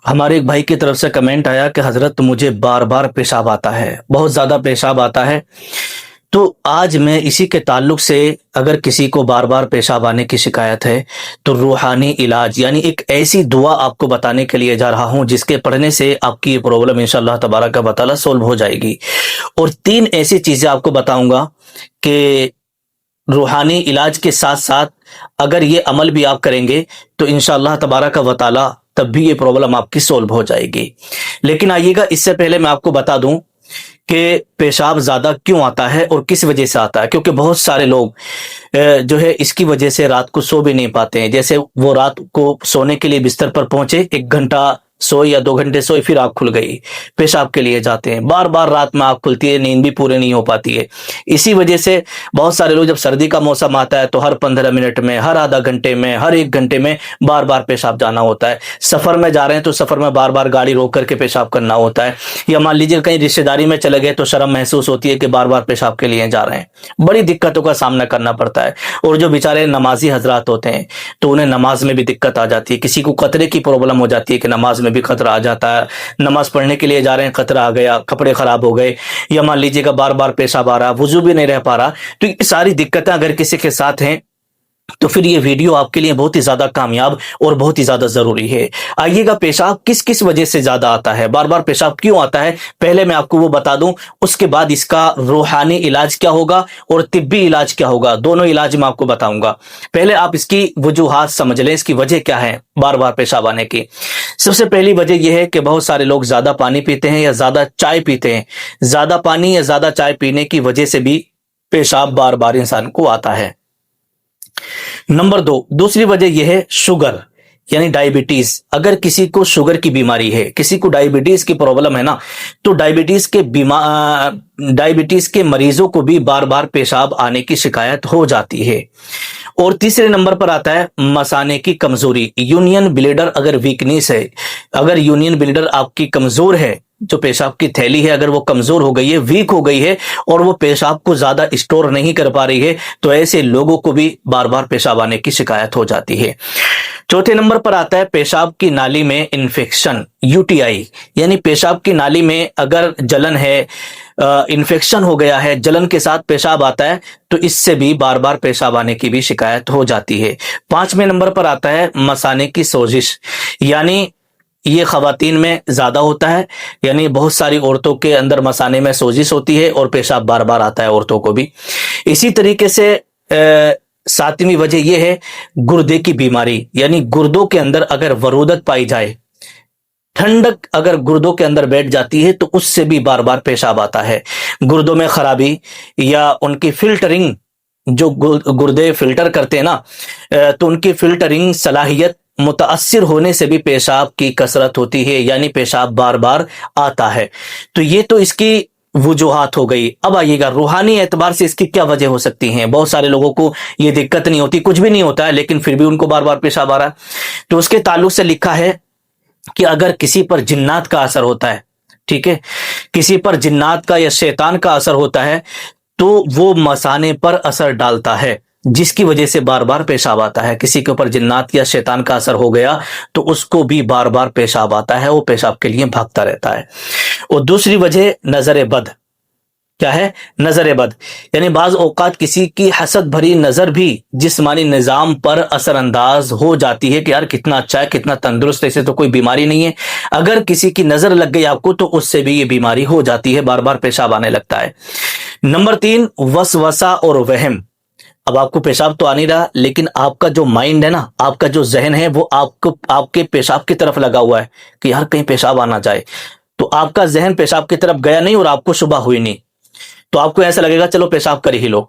ہمارے ایک بھائی کی طرف سے کمنٹ آیا کہ حضرت مجھے بار بار پیشاب آتا ہے، بہت زیادہ پیشاب آتا ہے۔ تو آج میں اسی کے تعلق سے، اگر کسی کو بار بار پیشاب آنے کی شکایت ہے تو روحانی علاج یعنی ایک ایسی دعا آپ کو بتانے کے لیے جا رہا ہوں جس کے پڑھنے سے آپ کی یہ پرابلم انشاءاللہ تبارک و تعالی سولو ہو جائے گی۔ اور 3 ایسی چیزیں آپ کو بتاؤں گا کہ روحانی علاج کے ساتھ ساتھ اگر یہ عمل بھی آپ کریں گے تو انشاءاللہ تبارک و تعالی تب بھی یہ پرابلم آپ کی سولو ہو جائے گی۔ لیکن آئیے گا، اس سے پہلے میں آپ کو بتا دوں کہ پیشاب زیادہ کیوں آتا ہے اور کس وجہ سے آتا ہے، کیونکہ بہت سارے لوگ جو ہے اس کی وجہ سے رات کو سو بھی نہیں پاتے ہیں۔ جیسے وہ رات کو سونے کے لیے بستر پر پہنچے، 1 گھنٹہ سوئے یا 2 گھنٹے سوئے، پھر آنکھ کھل گئی، پیشاب کے لیے جاتے ہیں، بار بار رات میں آنکھ کھلتی ہے، نیند بھی پورے نہیں ہو پاتی ہے۔ اسی وجہ سے بہت سارے لوگ جب سردی کا موسم آتا ہے تو ہر 15 منٹ میں، ہر آدھا گھنٹے میں، ہر 1 گھنٹے میں بار بار پیشاب جانا ہوتا ہے۔ سفر میں جا رہے ہیں تو سفر میں بار بار گاڑی روک کر کے پیشاب کرنا ہوتا ہے، یا مان لیجیے کہیں رشتہ داری میں چلے گئے تو شرم محسوس ہوتی ہے کہ بار بار پیشاب کے لیے جا رہے ہیں، بڑی دقتوں کا سامنا کرنا پڑتا ہے۔ اور جو بیچارے نمازی حضرات ہوتے ہیں تو انہیں نماز میں بھی دقت آ جاتی ہے، کسی کو قطرے کی پرابلم ہو جاتی ہے کہ نماز میں بھی قطرہ آ جاتا ہے، نماز پڑھنے کے لیے جا رہے ہیں قطرہ آ گیا، کپڑے خراب ہو گئے، یا مان لیجیے گا بار بار پیشاب آ رہا، وضو بھی نہیں رہ پا رہا۔ تو یہ ساری دقتیں اگر کسی کے ساتھ ہیں تو پھر یہ ویڈیو آپ کے لیے بہت ہی زیادہ کامیاب اور بہت ہی زیادہ ضروری ہے۔ آئیے گا، پیشاب کس وجہ سے زیادہ آتا ہے، بار بار پیشاب کیوں آتا ہے، پہلے میں آپ کو وہ بتا دوں، اس کے بعد اس کا روحانی علاج کیا ہوگا اور طبی علاج کیا ہوگا، دونوں علاج میں آپ کو بتاؤں گا۔ پہلے آپ اس کی وجوہات سمجھ لیں، اس کی وجہ کیا ہے بار بار پیشاب آنے کی۔ سب سے پہلی وجہ یہ ہے کہ بہت سارے لوگ زیادہ پانی پیتے ہیں یا زیادہ چائے پیتے ہیں۔ زیادہ پانی یا زیادہ چائے پینے کی وجہ سے بھی پیشاب بار بار انسان کو آتا ہے۔ نمبر 2، دوسری وجہ یہ ہے شوگر یعنی ڈائبٹیز۔ اگر کسی کو شوگر کی بیماری ہے، کسی کو ڈائبٹیز کی پرابلم ہے نا، تو ڈائبٹیز کے مریضوں کو بھی بار بار پیشاب آنے کی شکایت ہو جاتی ہے۔ اور تیسرے نمبر پر آتا ہے مثانے کی کمزوری، یونین بلیڈر اگر ویکنیس ہے، اگر یونین بلیڈر آپ کی کمزور ہے، جو پیشاب کی تھیلی ہے اگر وہ کمزور ہو گئی ہے، ویک ہو گئی ہے، اور وہ پیشاب کو زیادہ اسٹور نہیں کر پا رہی ہے، تو ایسے لوگوں کو بھی بار بار پیشاب آنے کی شکایت ہو جاتی ہے۔ چوتھے نمبر پر آتا ہے پیشاب کی نالی میں انفیکشن، UTI، یعنی پیشاب کی نالی میں اگر جلن ہے، انفیکشن ہو گیا ہے، جلن کے ساتھ پیشاب آتا ہے، تو اس سے بھی بار بار پیشاب آنے کی بھی شکایت ہو جاتی ہے۔ 5ویں نمبر پر آتا ہے مثانے کی سوزش، یعنی یہ خواتین میں زیادہ ہوتا ہے، یعنی بہت ساری عورتوں کے اندر مثانے میں سوزش ہوتی ہے اور پیشاب بار بار آتا ہے عورتوں کو بھی۔ اسی طریقے سے 7ویں وجہ یہ ہے گردے کی بیماری، یعنی گردوں کے اندر اگر ورودت پائی جائے، ٹھنڈک اگر گردوں کے اندر بیٹھ جاتی ہے تو اس سے بھی بار بار پیشاب آتا ہے۔ گردوں میں خرابی یا ان کی فلٹرنگ، جو گردے فلٹر کرتے ہیں نا، تو ان کی فلٹرنگ صلاحیت متاثر ہونے سے بھی پیشاب کی کثرت ہوتی ہے، یعنی پیشاب بار بار آتا ہے۔ تو یہ تو اس کی وجوہات ہو گئی۔ اب آئیے گا روحانی اعتبار سے اس کی کیا وجہ ہو سکتی ہیں۔ بہت سارے لوگوں کو یہ دقت نہیں ہوتی، کچھ بھی نہیں ہوتا ہے، لیکن پھر بھی ان کو بار بار پیشاب آ رہا ہے۔ تو اس کے تعلق سے لکھا ہے کہ اگر کسی پر جنات کا اثر ہوتا ہے، ٹھیک ہے، کسی پر جنات کا یا شیطان کا اثر ہوتا ہے تو وہ مثانے پر اثر ڈالتا ہے، جس کی وجہ سے بار بار پیشاب آتا ہے۔ کسی کے اوپر جنات یا شیطان کا اثر ہو گیا تو اس کو بھی بار بار پیشاب آتا ہے، وہ پیشاب کے لیے بھاگتا رہتا ہے۔ اور دوسری وجہ نظر بد، کیا ہے؟ نظر بد، یعنی بعض اوقات کسی کی حسد بھری نظر بھی جسمانی نظام پر اثر انداز ہو جاتی ہے کہ یار کتنا اچھا ہے، کتنا تندرست ہے، اسے تو کوئی بیماری نہیں ہے۔ اگر کسی کی نظر لگ گئی آپ کو تو اس سے بھی یہ بیماری ہو جاتی ہے، بار بار پیشاب آنے لگتا ہے۔ نمبر 3، وسوسہ اور وہم۔ اب آپ کو پیشاب تو آ نہیں رہا، لیکن آپ کا جو مائنڈ ہے نا، آپ کا جو ذہن ہے، وہ آپ کے پیشاب کی طرف لگا ہوا ہے کہ یار کہیں پیشاب آنا جائے، تو آپ کا ذہن پیشاب کی طرف گیا نہیں اور آپ کو شبہ ہوئی نہیں، تو آپ کو ایسا لگے گا چلو پیشاب کر ہی لو۔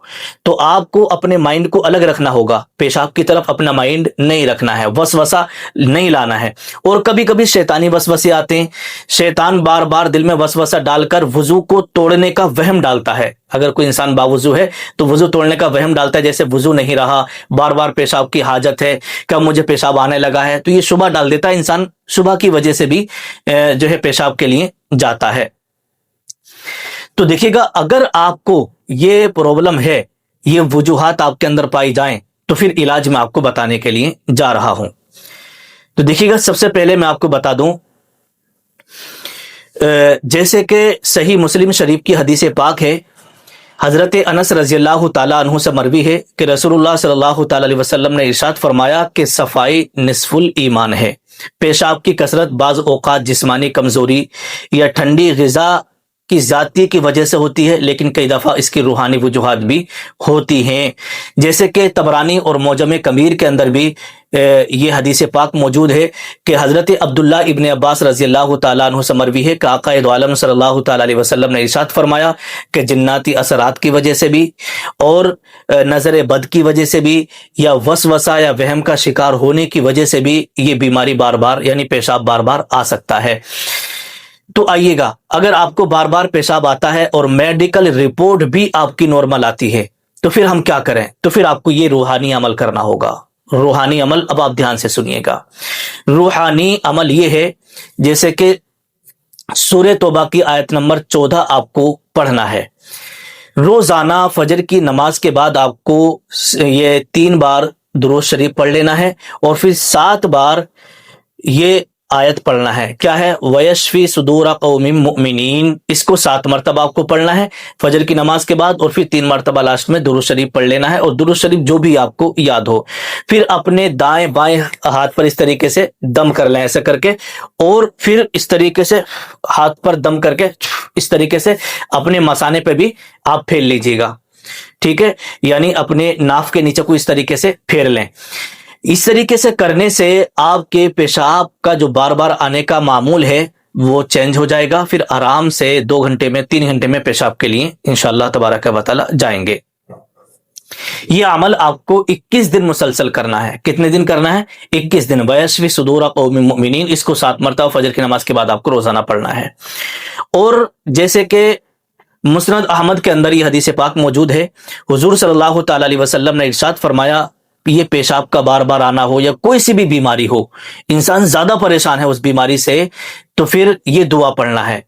تو آپ کو اپنے مائنڈ کو الگ رکھنا ہوگا، پیشاب کی طرف اپنا مائنڈ نہیں رکھنا ہے، وسوسہ نہیں لانا ہے۔ اور کبھی کبھی شیطانی وسوسے آتے ہیں، شیطان بار بار دل میں وسوسہ ڈال کر وضو کو توڑنے کا وہم ڈالتا ہے۔ اگر کوئی انسان باوضو ہے تو وضو توڑنے کا وہم ڈالتا ہے، جیسے وضو نہیں رہا، بار بار پیشاب کی حاجت ہے، کب مجھے پیشاب آنے لگا ہے، تو یہ شبہ ڈال دیتا ہے انسان، شبہ کی وجہ سے بھی جو ہے پیشاب کے لیے جاتا ہے۔ تو دیکھیے گا، اگر آپ کو یہ پرابلم ہے، یہ وجوہات آپ کے اندر پائی جائیں، تو پھر علاج میں آپ کو بتانے کے لیے جا رہا ہوں۔ تو دیکھیے گا، سب سے پہلے میں آپ کو بتا دوں جیسے کہ صحیح مسلم شریف کی حدیث پاک ہے، حضرت انس رضی اللہ تعالیٰ عنہ سے مروی ہے کہ رسول اللہ صلی اللہ تعالیٰ علیہ وسلم نے ارشاد فرمایا کہ صفائی نصف الایمان ہے۔ پیشاب کی کثرت بعض اوقات جسمانی کمزوری یا ٹھنڈی غذا کی ذاتی کی وجہ سے ہوتی ہے، لیکن کئی دفعہ اس کی روحانی وجوہات بھی ہوتی ہیں، جیسے کہ طبرانی اور معجم کبیر کے اندر بھی یہ حدیث پاک موجود ہے کہ حضرت عبداللہ ابن عباس رضی اللہ تعالیٰ عنہ سے مروی ہے کہ آقا دو عالم صلی اللہ تعالیٰ علیہ وسلم نے ارشاد فرمایا کہ جناتی اثرات کی وجہ سے بھی اور نظر بد کی وجہ سے بھی یا وسوسہ یا وہم کا شکار ہونے کی وجہ سے بھی یہ بیماری بار بار یعنی پیشاب بار بار آ سکتا ہے۔ تو آئیے گا، اگر آپ کو بار بار پیشاب آتا ہے اور میڈیکل رپورٹ بھی آپ کی نارمل آتی ہے تو پھر ہم کیا کریں؟ تو پھر آپ کو یہ روحانی عمل کرنا ہوگا۔ روحانی عمل، اب آپ دھیان سے سنیے گا۔ روحانی عمل یہ ہے جیسے کہ سورہ توبہ کی آیت نمبر 14 آپ کو پڑھنا ہے۔ روزانہ فجر کی نماز کے بعد آپ کو یہ 3 بار درود شریف پڑھ لینا ہے اور پھر 7 بار یہ آیت پڑھنا ہے۔ کیا ہے؟ وَيَشْفِي صُدُورَ قَوْمٍ مُؤْمِنِينَ، اس کو 7 مرتبہ آپ کو پڑھنا ہے فجر کی نماز کے بعد، اور پھر 3 مرتبہ لاسٹ میں درود شریف پڑھ لینا ہے، اور درود شریف جو بھی آپ کو یاد ہو۔ پھر اپنے دائیں بائیں ہاتھ پر اس طریقے سے دم کر لیں ایسے کر کے، اور پھر اس طریقے سے ہاتھ پر دم کر کے اس طریقے سے اپنے مثانے پہ بھی آپ پھیر لیجیے گا، ٹھیک ہے؟ یعنی اپنے ناف کے نیچے کو اس طریقے سے پھیر لیں۔ اس طریقے سے کرنے سے آپ کے پیشاب کا جو بار بار آنے کا معمول ہے وہ چینج ہو جائے گا، پھر آرام سے 2 گھنٹے میں 3 گھنٹے میں پیشاب کے لیے انشاءاللہ تبارک و تعالی جائیں گے۔ یہ عمل آپ کو 21 دن مسلسل کرنا ہے۔ کتنے دن کرنا ہے؟ 21 دن۔ وَيَشْفِي صُدُورَ قَوْمٍ مُؤْمِنِينَ، اس کو 7 مرتبہ فجر کی نماز کے بعد آپ کو روزانہ پڑھنا ہے۔ اور جیسے کہ مسند احمد کے اندر یہ حدیث پاک موجود ہے، حضور صلی اللہ تعالی علیہ وسلم نے ارشاد فرمایا، یہ پیشاب کا بار بار آنا ہو یا کوئی سی بھی بیماری ہو، انسان زیادہ پریشان ہے اس بیماری سے، تو پھر یہ دعا پڑھنا ہے۔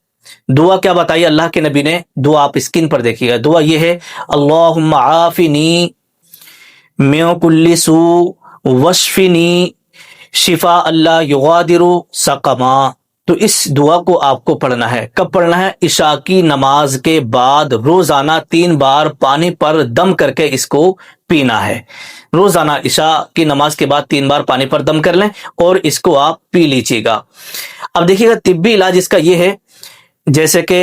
دعا کیا بتائی اللہ کے نبی نے؟ دعا آپ اسکرین پر دیکھیے گا۔ دعا یہ ہے، اللہم عافنی من کل سوء واشفنی شفاء لا یغادر سقما۔ تو اس دعا کو آپ کو پڑھنا ہے۔ کب پڑھنا ہے؟ عشاء کی نماز کے بعد روزانہ 3 بار پانی پر دم کر کے اس کو پینا ہے۔ روزانہ عشاء کی نماز کے بعد 3 بار پانی پر دم کر لیں اور اس کو آپ پی لیجیے گا۔ اب دیکھیے گا طبی علاج اس کا یہ ہے، جیسے کہ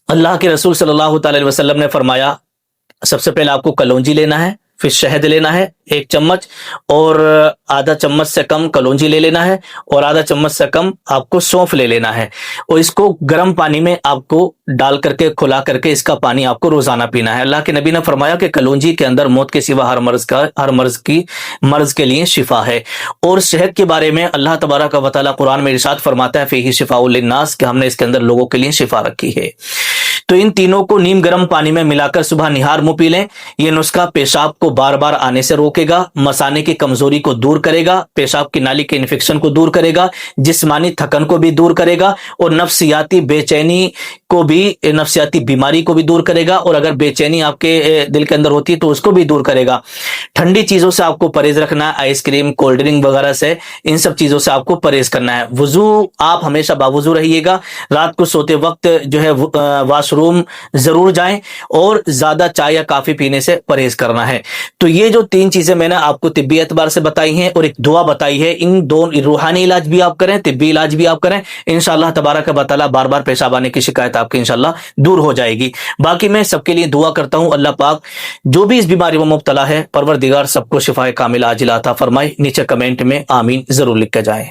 اللہ کے رسول صلی اللہ تعالی علیہ وسلم نے فرمایا، سب سے پہلے آپ کو کلونجی لینا ہے، پھر شہد لینا ہے 1 چمچ، اور آدھا چمچ سے کم کلونجی لے لینا ہے، اور آدھا چمچ سے کم آپ کو سونف لے لینا ہے، اور اس کو گرم پانی میں آپ کو ڈال کر کے کھلا کر کے اس کا پانی آپ کو روزانہ پینا ہے۔ اللہ کے نبی نے فرمایا کہ کلونجی کے اندر موت کے سوا ہر مرض کے لیے شفا ہے۔ اور شہد کے بارے میں اللہ تبارک و تعالی قرآن میں ارشاد فرماتا ہے، فیہ شفاء للناس، کہ ہم نے اس کے اندر لوگوں کے لیے شفا رکھی ہے۔ تو ان تینوں کو نیم گرم پانی میں ملا کر صبح نہار منہ پی لیں۔ یہ نسخہ پیشاب کو بار بار آنے سے روکے گا، مثانے کی کمزوری کو دور کرے گا، پیشاب کی نالی کے انفیکشن کو دور کرے گا، جسمانی تھکن کو بھی دور کرے گا، اور نفسیاتی بے چینی کو بھی، نفسیاتی بیماری کو بھی دور کرے گا، اور اگر بے چینی آپ کے دل کے اندر ہوتی ہے تو اس کو بھی دور کرے گا۔ ٹھنڈی چیزوں سے آپ کو پرہیز رکھنا ہے، آئس کریم، کولڈ ڈرنک وغیرہ سے، ان سب چیزوں سے آپ کو پرہیز کرنا ہے۔ وضو آپ ہمیشہ باوضو رہیے گا، رات کو سوتے وقت جو ہے واش روم ضرور جائیں، اور زیادہ چائے یا کافی پینے سے پرہیز کرنا ہے۔ تو یہ جو 3 چیزیں میں نے آپ کو طبی اعتبار سے بتائی ہیں اور ایک دعا بتائی ہے، ان دونوں روحانی علاج بھی آپ کریں، طبی علاج بھی آپ کریں، انشاءاللہ تبارک و تعالی بار بار پیشاب آنے کی شکایت آپ کی انشاءاللہ دور ہو جائے گی۔ باقی میں سب کے لیے دعا کرتا ہوں، اللہ پاک جو بھی اس بیماری میں مبتلا ہے، پروردگار سب کو شفا کاملہ عاجلہ عطا فرمائے۔ نیچے کمنٹ میں آمین ضرور لکھ کے جائیں۔